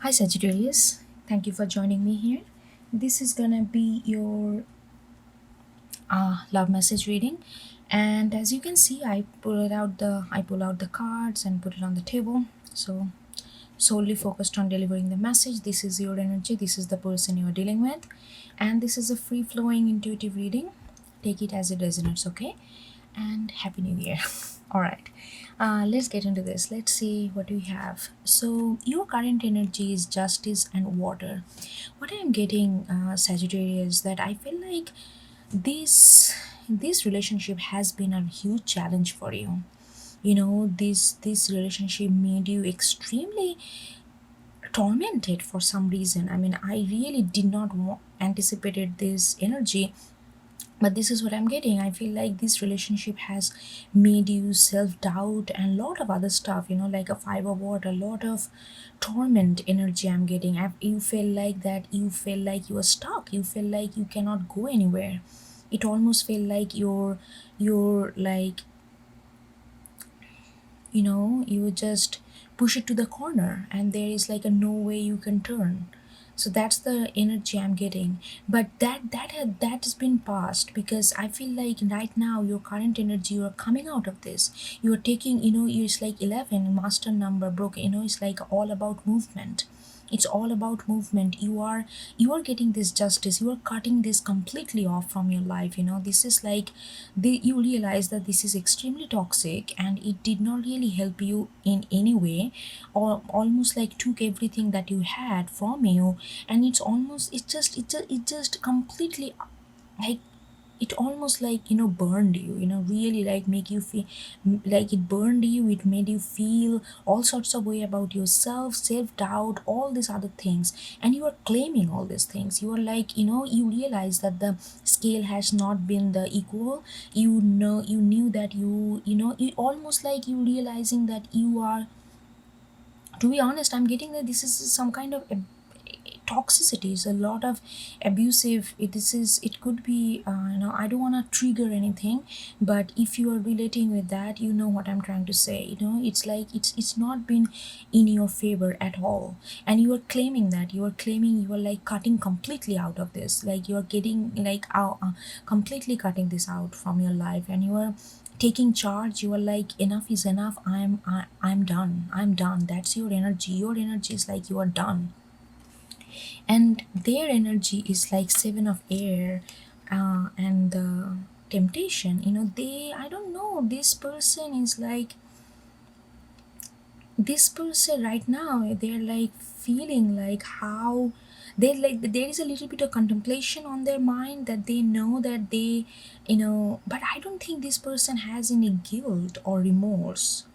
Hi Sagittarius, thank you for joining me here. This is gonna be your love message reading, and as you can see, I pull out the cards and put it on the table. So solely focused on delivering the message. This is your energy. This is the person you are dealing with, and this is a free flowing intuitive reading. Take it as it resonates, okay? And Happy New Year. All right, let's get into this. Let's see what we have. So, your current energy is justice and water. What I am getting, Sagittarius, that I feel like this relationship has been a huge challenge for you. This relationship made you extremely tormented for some reason. I mean, I really did not anticipated this energy, but this is what I'm getting. I feel like this relationship has made you self-doubt and a lot of other stuff, like a five of water, a lot of torment energy I'm getting. You feel like that, you feel like you are stuck, you feel like you cannot go anywhere. It almost feel like you're like, you just push it to the corner and there is like a no way you can turn. So that's the energy I'm getting, but that has been past, because I feel like right now your current energy, you are coming out of this. You are taking, it's like 11 master number broken, it's like all about movement. It's all about movement. You are getting this justice, you are cutting this completely off from your life. This is like you realize that this is extremely toxic and it did not really help you in any way, or almost like took everything that you had from you. And it just completely, like, it almost like, burned you, really like make you feel like it burned you. It made you feel all sorts of way about yourself, self-doubt, all these other things. And you are claiming all these things. You are like, you realize that the scale has not been the equal. You knew that you almost like you realizing that you are, to be honest, I'm getting that this is some kind of toxicity. Is a lot of abusive. It could be, I don't want to trigger anything, but if you are relating with that, you know what I'm trying to say. It's like it's not been in your favor at all, and you are claiming that, you are claiming, you are like cutting completely out of this, like you are getting like out, completely cutting this out from your life, and you are taking charge. You are like, enough is enough. I'm done. I'm done. That's your energy. Your energy is like you are done. And their energy is like seven of air, and the temptation. I don't know, this person is like, this person right now, they're like feeling like how they like, there is a little bit of contemplation on their mind, that they know that they, but I don't think this person has any guilt or remorse,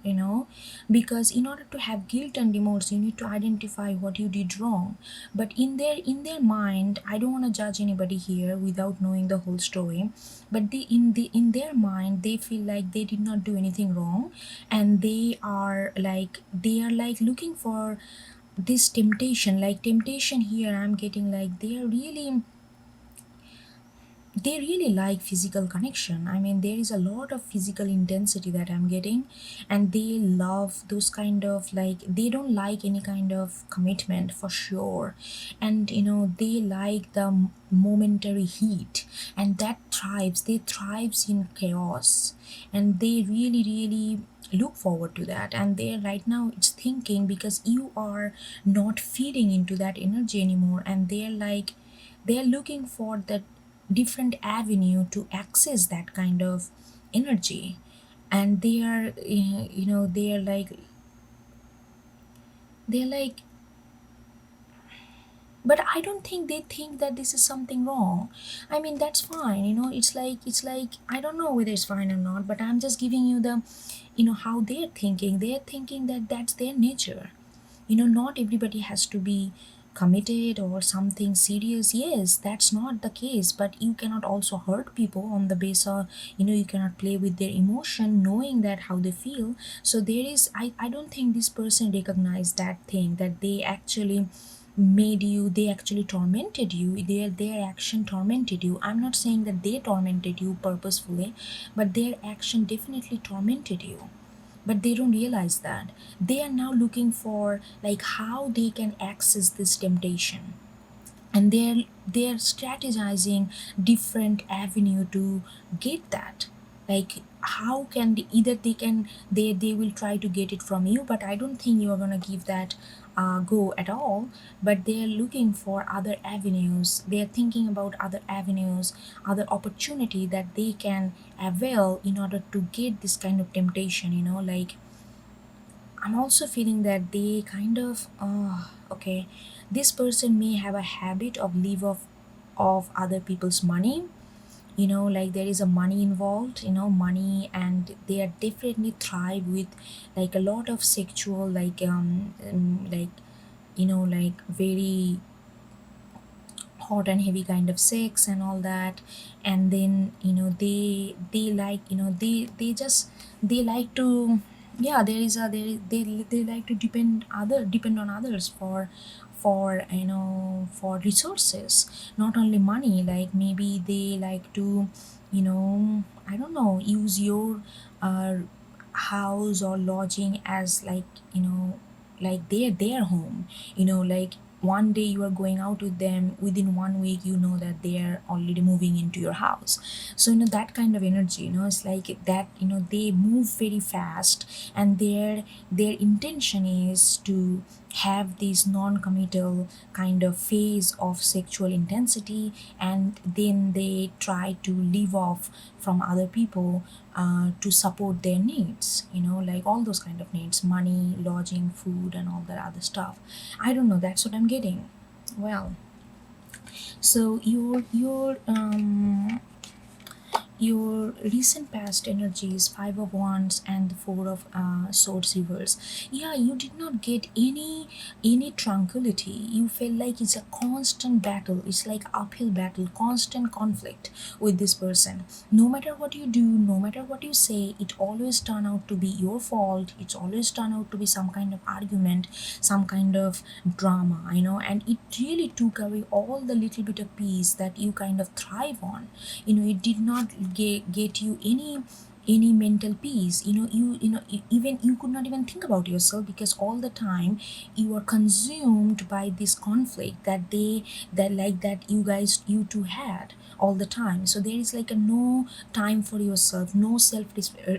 because in order to have guilt and remorse, you need to identify what you did wrong. But in their mind, I don't want to judge anybody here without knowing the whole story, but in their mind, they feel like they did not do anything wrong, and they are like looking for this temptation. Like temptation here, I'm getting like they really like physical connection. I mean, there is a lot of physical intensity that I'm getting, and they love those kind of, like, they don't like any kind of commitment for sure. And they like the momentary heat, and that thrives, they thrives in chaos, and they really really look forward to that. And they right now, it's thinking, because you are not feeding into that energy anymore, and they're looking for that different avenue to access that kind of energy. And they're like, but I don't think they think that this is something wrong. I mean, that's fine. It's like I don't know whether it's fine or not, but I'm just giving you the, how they're thinking that that's their nature. Not everybody has to be committed or something serious. Yes, that's not the case, but you cannot also hurt people on the base of, you cannot play with their emotion, knowing that how they feel. So there is, I don't think this person recognized that thing, that they actually made you, they actually tormented you, their action tormented you. I'm not saying that they tormented you purposefully, but their action definitely tormented you. but they don't realize that they are now looking for like how they can access this temptation, and they're strategizing different avenue to get that. Like how can they, either they can they will try to get it from you, but I don't think you are going to give that go at all. But they're looking for other avenues, they're thinking about other avenues, other opportunity that they can avail in order to get this kind of temptation, like I'm also feeling that they kind of okay, this person may have a habit of live of other people's money, like there is a money involved, money, and they are definitely thrive with like a lot of sexual like like very hot and heavy kind of sex and all that. And then they like they just they like to, yeah, there is a they like to depend on others for for resources, not only money. Like maybe they like to, I don't know, use your uh, house or lodging as like, like their home, like one day you are going out with them, within 1 week you know that they are already moving into your house. So that kind of energy, it's like that, they move very fast, and their intention is to have this non-committal kind of phase of sexual intensity, and then they try to live off from other people to support their needs, like all those kind of needs, money, lodging, food, and all that other stuff. I don't know, that's what I'm getting. Well, so your recent past energies, five of wands and the four of swords reverse, yeah, you did not get any tranquility. You felt like it's a constant battle, it's like uphill battle, constant conflict with this person. No matter what you do, no matter what you say, it always turn out to be your fault, it's always turn out to be some kind of argument, some kind of drama, and it really took away all the little bit of peace that you kind of thrive on. It did not get you any mental peace. Even you could not even think about yourself, because all the time you are consumed by this conflict that you guys you two had all the time. So there is like a no time for yourself, no self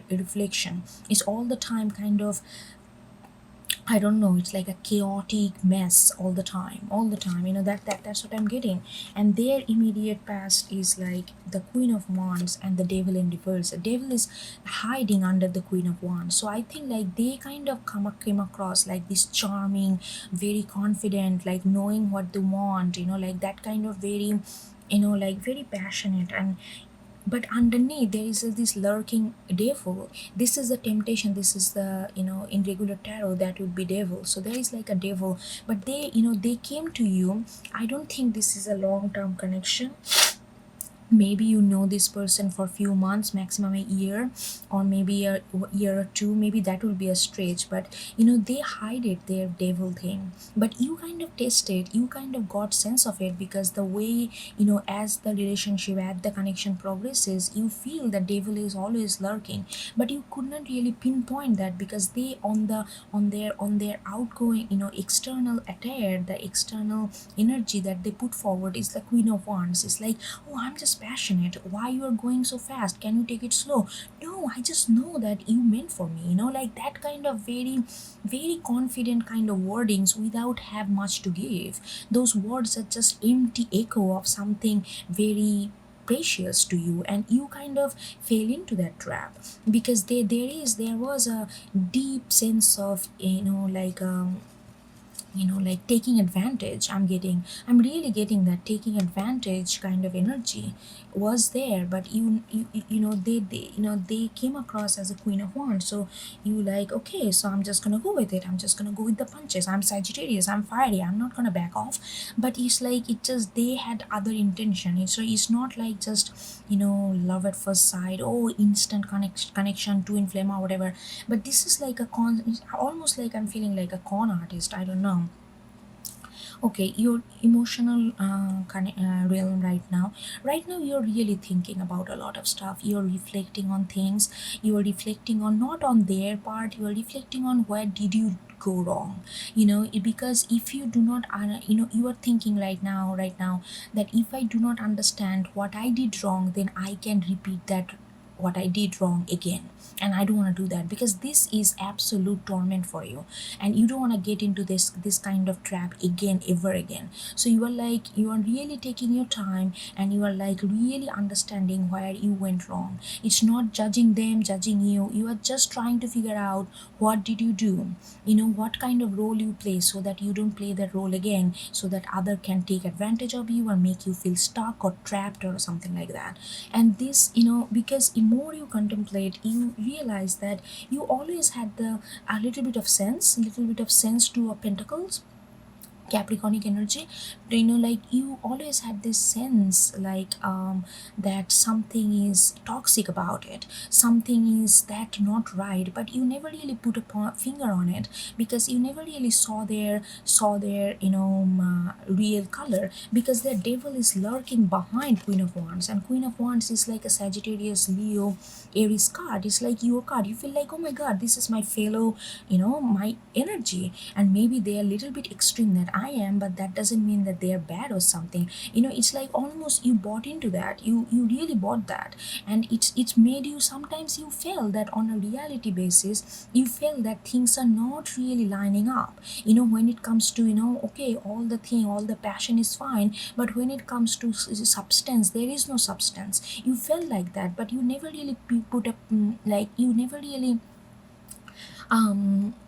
reflection. It's all the time kind of, I don't know, it's like a chaotic mess all the time, all the time. That's what I'm getting. And their immediate past is like the Queen of Wands and the Devil in reverse. The Devil is hiding under the Queen of Wands. So I think like they kind of came across like this charming, very confident, like knowing what they want, like that kind of very, like very passionate. And but underneath there is this lurking devil. This is the temptation, this is the, in regular tarot that would be devil. So there is like a devil, but they came to you. I don't think this is a long term connection. Maybe you know this person for few months, maximum a year, or maybe a year or two, maybe that will be a stretch. But they hide it, their devil thing, but you kind of test it, you kind of got sense of it, because the way, as the relationship, as the connection progresses, you feel the devil is always lurking. But you could not really pinpoint that, because they on their outgoing, external attire, the external energy that they put forward is the Queen of Wands. It's like, oh, I'm just passionate, why you are going so fast, can you take it slow? No, I just know that you meant for me, like that kind of very very confident kind of wordings without have much to give. Those words are just empty echo of something very precious to you, and you kind of fell into that trap, because there was a deep sense of, like taking advantage. I'm really getting that taking advantage kind of energy was there. But they came across as a Queen of Wands. So you like, okay, so I'm just gonna go with it, I'm just gonna go with the punches, I'm Sagittarius, I'm fiery, I'm not gonna back off. But it's like it just they had other intention. So it's not like just, love at first sight, oh, instant connection, twin flame or whatever. But this is like a con, almost like I'm feeling like a con artist, I don't know. Okay, your emotional realm right now you're really thinking about a lot of stuff. You're reflecting on things. You're reflecting on not on their part. You're reflecting on where did you go wrong. Because if you do not you are thinking right now that if I do not understand what I did wrong, then I can repeat that what I did wrong again. And I don't want to do that, because this is absolute torment for you, and you don't want to get into this kind of trap again, ever again. So you are really taking your time, and you are like really understanding where you went wrong. It's not judging them, judging you. You are just trying to figure out what did you do, what kind of role you play, so that you don't play that role again, so that other can take advantage of you or make you feel stuck or trapped or something like that. And this, because the more you contemplate, you realize that you always had the a little bit of sense to a pentacles, capricornic energy. Like you always had this sense, like that something is toxic about it, something is that not right, but you never really put a finger on it, because you never really saw their real color, because the devil is lurking behind Queen of Wands. And Queen of Wands is like a Sagittarius, Leo, Aries card. It's like your card. You feel like, oh my god, this is my fellow, my energy. And maybe they are a little bit extreme that I am, but that doesn't mean that they are bad or something. It's like almost you bought into that. You really bought that. And it's made you, sometimes you feel that on a reality basis, you feel that things are not really lining up. When it comes to, okay, all the passion is fine, but when it comes to substance, there is no substance. You felt like that, but you never really put up, like you never really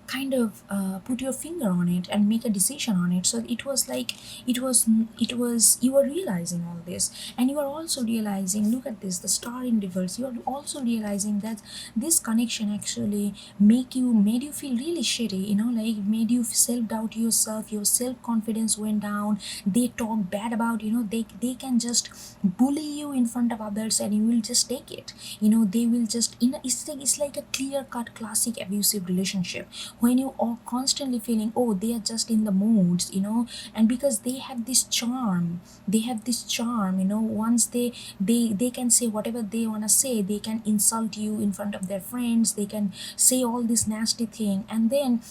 kind of put your finger on it and make a decision on it. So it was like, it was you were realizing all this, and you are also realizing, look at this, the star in reverse. You are also realizing that this connection actually made you feel really shitty, like made you self-doubt yourself. Your self-confidence went down. They talk bad about, they can just bully you in front of others, and you will just take it. They will just, it's like a clear cut classic abusive relationship, when you are constantly feeling, oh, they are just in the moods, and because they have this charm, once they can say whatever they want to say. They can insult you in front of their friends, they can say all this nasty thing, and then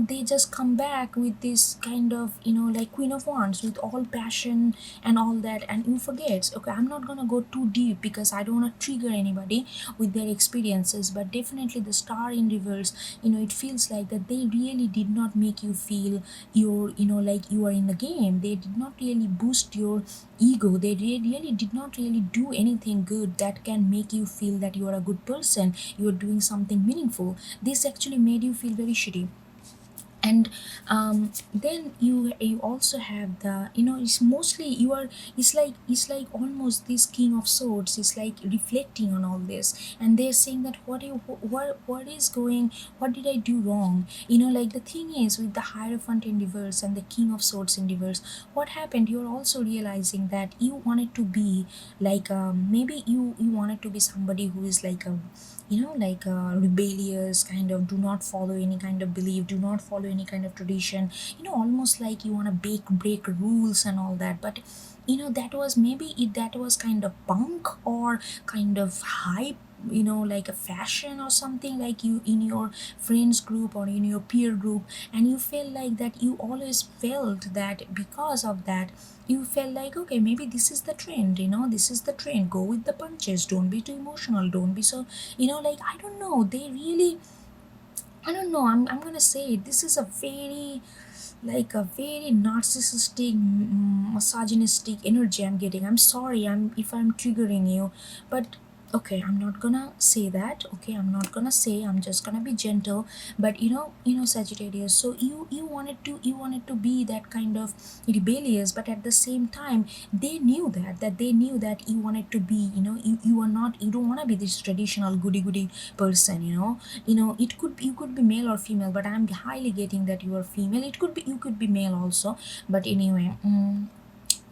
they just come back with this kind of, like Queen of Wands, with all passion and all that. And you forget, okay, I'm not gonna go too deep, because I don't want to trigger anybody with their experiences. But definitely the star in reverse, it feels like that they really did not make you feel like you are in the game. They did not really boost your ego. They really did not really do anything good that can make you feel that you are a good person, you are doing something meaningful. This actually made you feel very shitty. And then you also have the, it's mostly you are, it's like almost this King of Swords is like reflecting on all this, and they're saying that what is going, what did I do wrong. Like the thing is, with the Hierophant in reverse and the King of Swords in reverse, what happened, you're also realizing that you wanted to be like, maybe you wanted to be somebody who is like a, like rebellious kind of, do not follow any kind of belief, do not follow any kind of tradition, almost like you want to break rules and all that. But that was, maybe that was kind of punk or kind of hype, like a fashion or something, like you in your friends group or in your peer group. And you felt like that, you always felt that because of that, you felt like, okay, maybe this is the trend, this is the trend, go with the punches, don't be too emotional, don't be so, like, I don't know, they really, I don't know, I'm gonna say it, this is a very, like a very narcissistic, misogynistic energy I'm getting. I'm sorry, if I'm triggering you, but okay, I'm not gonna say that. Okay, I'm not gonna say, I'm just gonna be gentle. But Sagittarius, so you wanted to be that kind of rebellious, but at the same time, they knew that you wanted to be, you are not, you don't want to be this traditional goody goody person. It could be, you could be male or female, but I'm highly getting that you are female. It could be, you could be male also. But anyway,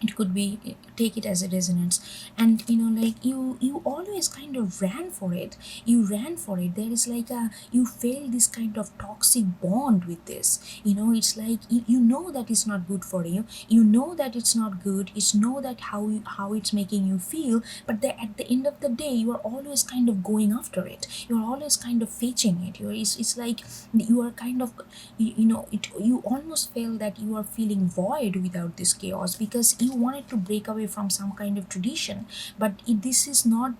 it could be, take it as a resonance. And like you always kind of ran for it. You ran for it. There is like a, you feel this kind of toxic bond with this. It's like you know that it's not good for you. You know that it's not good. It's know that how it's making you feel. But at the end of the day, you are always kind of going after it. You're always kind of fetching it. It's like you are kind of, you almost feel that you are feeling void without this chaos, because you wanted to break away from some kind of tradition. But this is not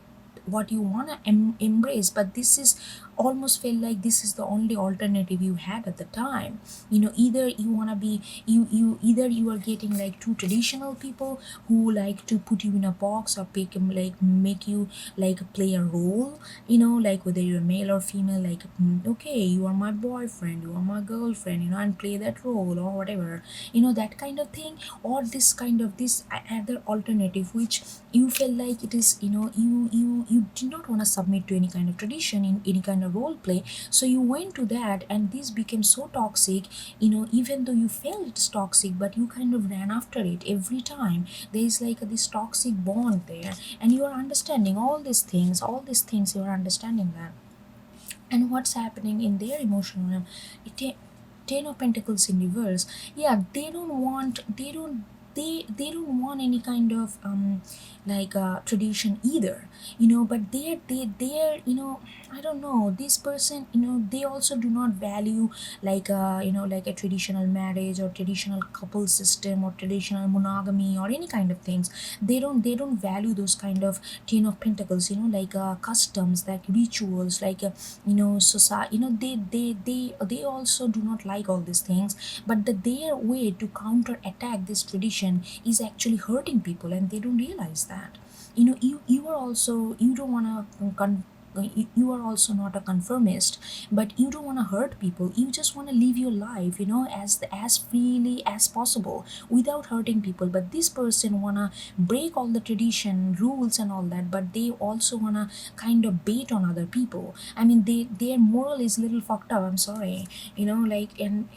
what you want to embrace, but this is almost feel like this is the only alternative you had at the time. Either you want to be, either you are getting like two traditional people who like to put you in a box, or pick like make you like play a role, like whether you're male or female, like okay, you are my boyfriend, you are my girlfriend, and play that role or whatever, that kind of thing. Or this kind of this other alternative, which you feel like it is, you did not want to submit to any kind of tradition in any kind of role play. So you went to that, and this became so toxic. Even though you felt it's toxic, but you kind of ran after it every time. There is like this toxic bond there, and you are understanding all these things you are understanding that. And what's happening in their emotional realm, it, ten of pentacles in reverse. Yeah, they don't want any kind of like tradition either. But they're I don't know, this person, they also do not value like like a traditional marriage or traditional couple system or traditional monogamy or any kind of things. They don't value those kind of ten of pentacles, like customs, like rituals, like society. They also do not like all these things. But their way to counter attack this tradition is actually hurting people, and they don't realize that. You are also, you don't want to you are also not a conformist, but you don't want to hurt people. You just want to live your life, as freely as possible without hurting people. But this person wanna break all the tradition rules and all that, but they also wanna kind of bait on other people. I mean, their moral is a little fucked up, I'm sorry. Like, and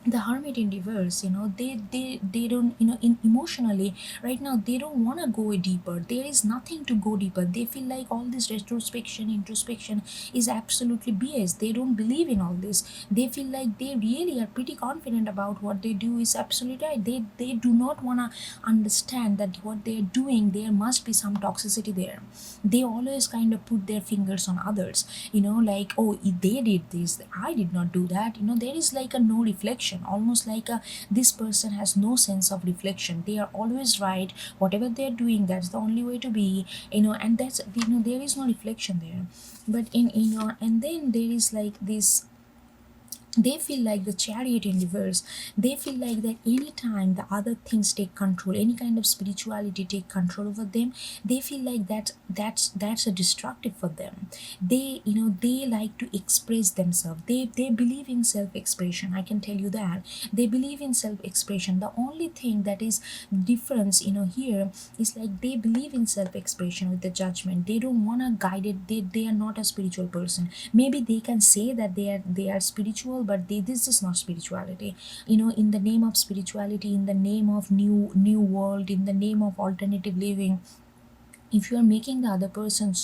the hermit in reverse, they don't, in emotionally right now, they don't want to go deeper. There is nothing to go deeper. They feel like all this retrospection, introspection is absolutely BS. They don't believe in all this. They feel like they really are pretty confident about what they do is absolutely right. They do not want to understand that what they're doing, there must be some toxicity there. They always kind of put their fingers on others, like, oh, they did this, I did not do that. There is like a no reflection, almost like a, this person has no sense of reflection. They are always right. Whatever they're doing, that's the only way to be, and that's, there is no reflection there. But in, and then there is like this, they feel like the chariot in reverse. They feel like that anytime the other things take control, any kind of spirituality take control over them, they feel like that's a destructive for them. They like to express themselves. They believe in self-expression, I can tell you that. They believe in self-expression. The only thing that is difference, here, is like they believe in self-expression with the judgment. They don't want to guide it. They are not a spiritual person. Maybe they can say that they are spiritual, but this is not spirituality. In the name of spirituality, in the name of new world, in the name of alternative living, if you are making the other person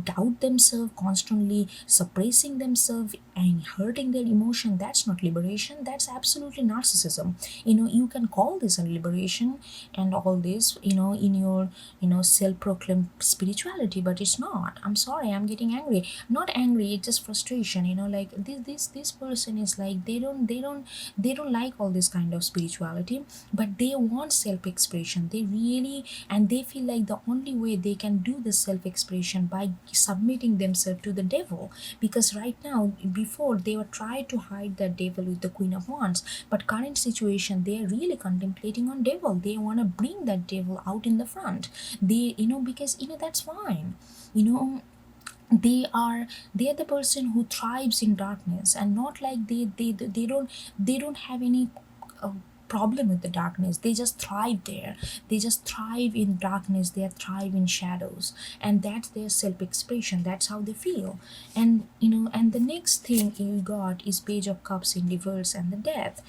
doubt themselves, constantly suppressing themselves and hurting their emotion, that's not liberation. That's absolutely narcissism. You can call this a liberation and all this, in your self-proclaimed spirituality, but it's not. I'm sorry, I'm getting angry. Not angry, it's just frustration. Like this person is like, they don't like all this kind of spirituality, but they want self-expression. They really, and they feel like the only way they can do this self-expression by submitting themselves to the devil. Because right now, before, they were trying to hide that devil with the Queen of Wands, but current situation, they are really contemplating on devil. They want to bring that devil out in the front. They, because that's fine. you know they are the person who thrives in darkness, and not like they don't have any uh, problem with the darkness. They just thrive there. They just thrive in darkness. They thrive in shadows, and that's their self-expression. That's how they feel. And and the next thing you got is Page of Cups in reverse and the Death.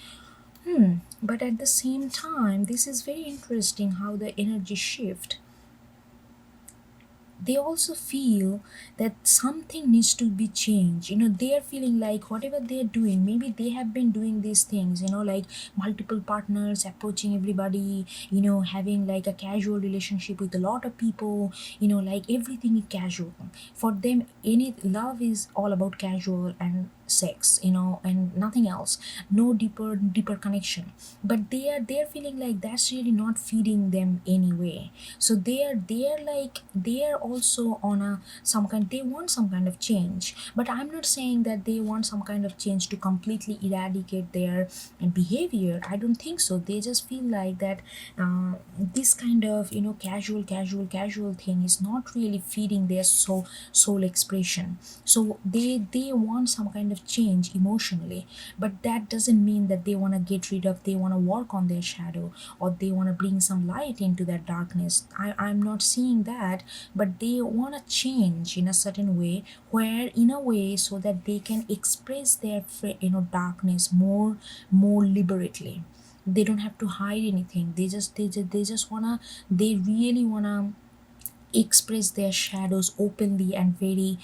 But at the same time, this is very interesting how the energy shift. They also feel that something needs to be changed. They are feeling like whatever they're doing, maybe they have been doing these things, like multiple partners, approaching everybody, having like a casual relationship with a lot of people, like everything is casual for them. Any love is all about casual and sex, and nothing else. No deeper connection. But they're feeling like that's really not feeding them anyway. So they're like they're also on a some kind, they want some kind of change. But I'm not saying that they want some kind of change to completely eradicate their behavior. I don't think so. They just feel like that this kind of casual thing is not really feeding their soul expression. So they want some kind of change emotionally. But that doesn't mean that they want to get rid of, they want to work on their shadow, or they want to bring some light into that darkness. I'm not seeing that. But they want to change in a certain way, where in a way so that they can express their darkness more liberately. They don't have to hide anything. They just wanna, they really wanna express their shadows openly and very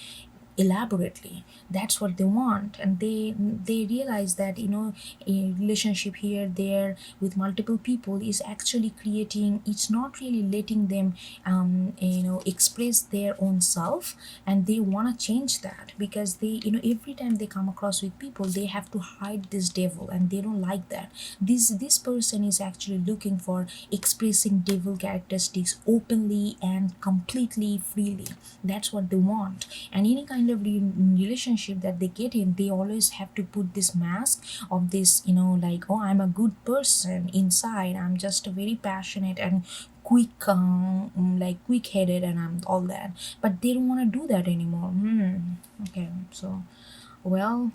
elaborately. That's what they want. And they realize that a relationship here there with multiple people is actually creating, it's not really letting them express their own self. And they want to change that, because they, every time they come across with people, they have to hide this devil, and they don't like that. This person is actually looking for expressing devil characteristics openly and completely freely. That's what they want. And any kind of relationship that they get in, they always have to put this mask of this, like, oh, I'm a good person inside, I'm just a very passionate and quick headed, and I'm all that. But they don't want to do that anymore. Okay, so, well,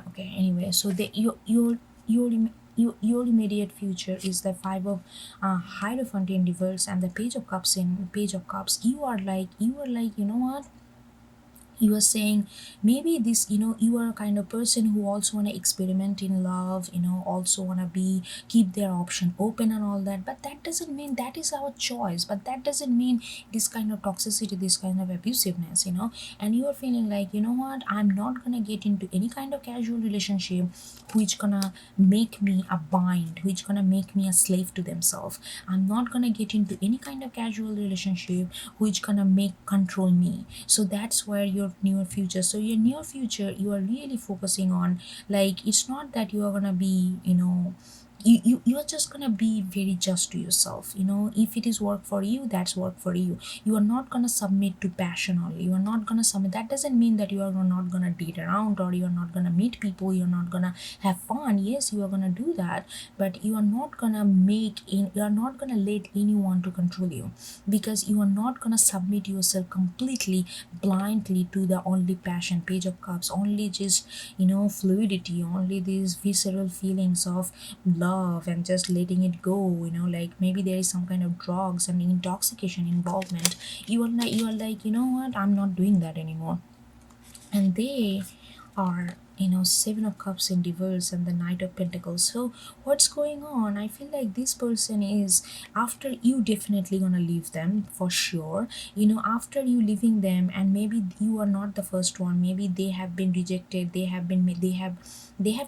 okay, anyway, so your your immediate future is the five of hierophant in reverse, and the page of cups. You are like, what, you are saying, maybe this, you are a kind of person who also want to experiment in love, also want to be, keep their option open and all that. But that doesn't mean that is our choice. But that doesn't mean this kind of toxicity, this kind of abusiveness. And you are feeling like, what, I'm not gonna get into any kind of casual relationship which gonna make me a bind, which gonna make me a slave to themselves. I'm not gonna get into any kind of casual relationship which gonna make control me. So that's where your near future, so your near future, you are really focusing on, like, it's not that you are gonna be, you are just gonna be very just to yourself. If it is work for you, that's work for you. You are not gonna submit to passion only. You are not gonna submit. That doesn't mean that you are not gonna date around, or you are not gonna meet people, you're not gonna have fun. Yes, you are gonna do that. But you are not gonna you are not gonna let anyone to control you, because you are not gonna submit yourself completely blindly to the only passion, page of cups, only just fluidity, only these visceral feelings of love, and just letting it go. Like, maybe there is some kind of drugs and intoxication involvement. You are like, what, I'm not doing that anymore. And they are, seven of cups in reverse and the knight of pentacles. So what's going on, I feel like this person is, after you definitely gonna leave them for sure. After you leaving them, and maybe you are not the first one, maybe they have been rejected, they have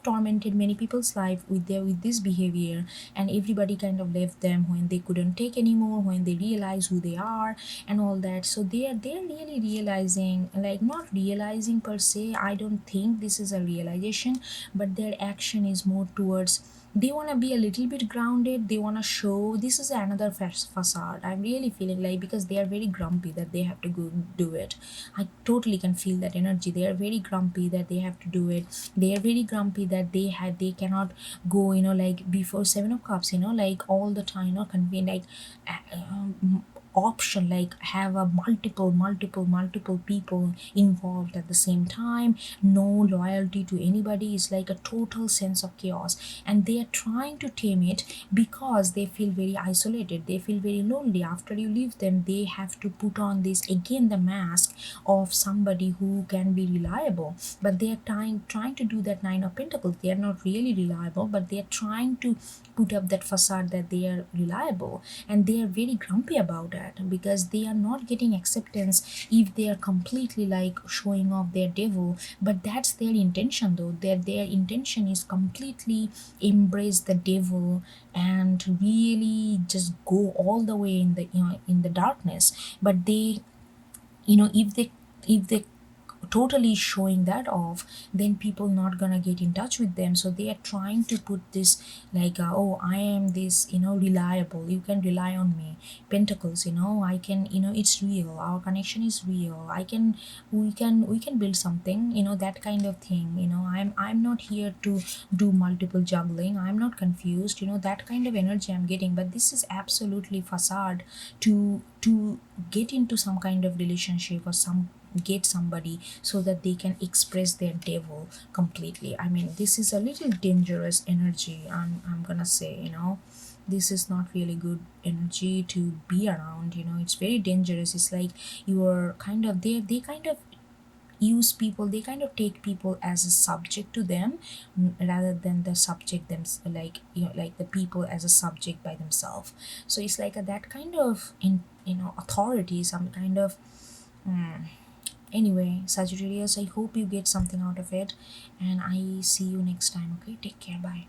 tormented many people's life with this behavior. And everybody kind of left them when they couldn't take anymore, when they realize who they are and all that. So they're really realizing, like, not realizing per se, I don't think this is a realization. But their action is more towards, they want to be a little bit grounded. They want to show this is another facade. I'm really feeling like, because they are very grumpy that they have to go do it. I totally can feel that energy. They are very grumpy that they have to do it. They are very grumpy that they cannot go, like before seven of cups, like all the time, convene, like, option, like have a multiple people involved at the same time, no loyalty to anybody. Is like a total sense of chaos, and they are trying to tame it because they feel very isolated, they feel very lonely. After you leave them, they have to put on this again, the mask of somebody who can be reliable. But they are trying to do that Nine of Pentacles. They are not really reliable, but they are trying to put up that facade that they are reliable, and they are very grumpy about it because they are not getting acceptance if they are completely like showing off their devil. But that's their intention, though. Their intention is completely embrace the devil and really just go all the way in the, in the darkness. But they, if they totally showing that off, then people not gonna get in touch with them. So they are trying to put this like, oh, I am this, reliable, you can rely on me. Pentacles, I can, it's real, our connection is real, we can build something, that kind of thing. I'm not here to do multiple juggling, I'm not confused, that kind of energy I'm getting. But this is absolutely facade to get into some kind of relationship or some get somebody so that they can express their devil completely. I mean, this is a little dangerous energy. I'm gonna say, this is not really good energy to be around. It's very dangerous. It's like you are kind of, they kind of use people, they kind of take people as a subject to them, rather than the subject them, like, like the people as a subject by themselves. So it's like that kind of authority, some kind of. Anyway, Sagittarius, I hope you get something out of it, and I see you next time. Okay, take care. Bye.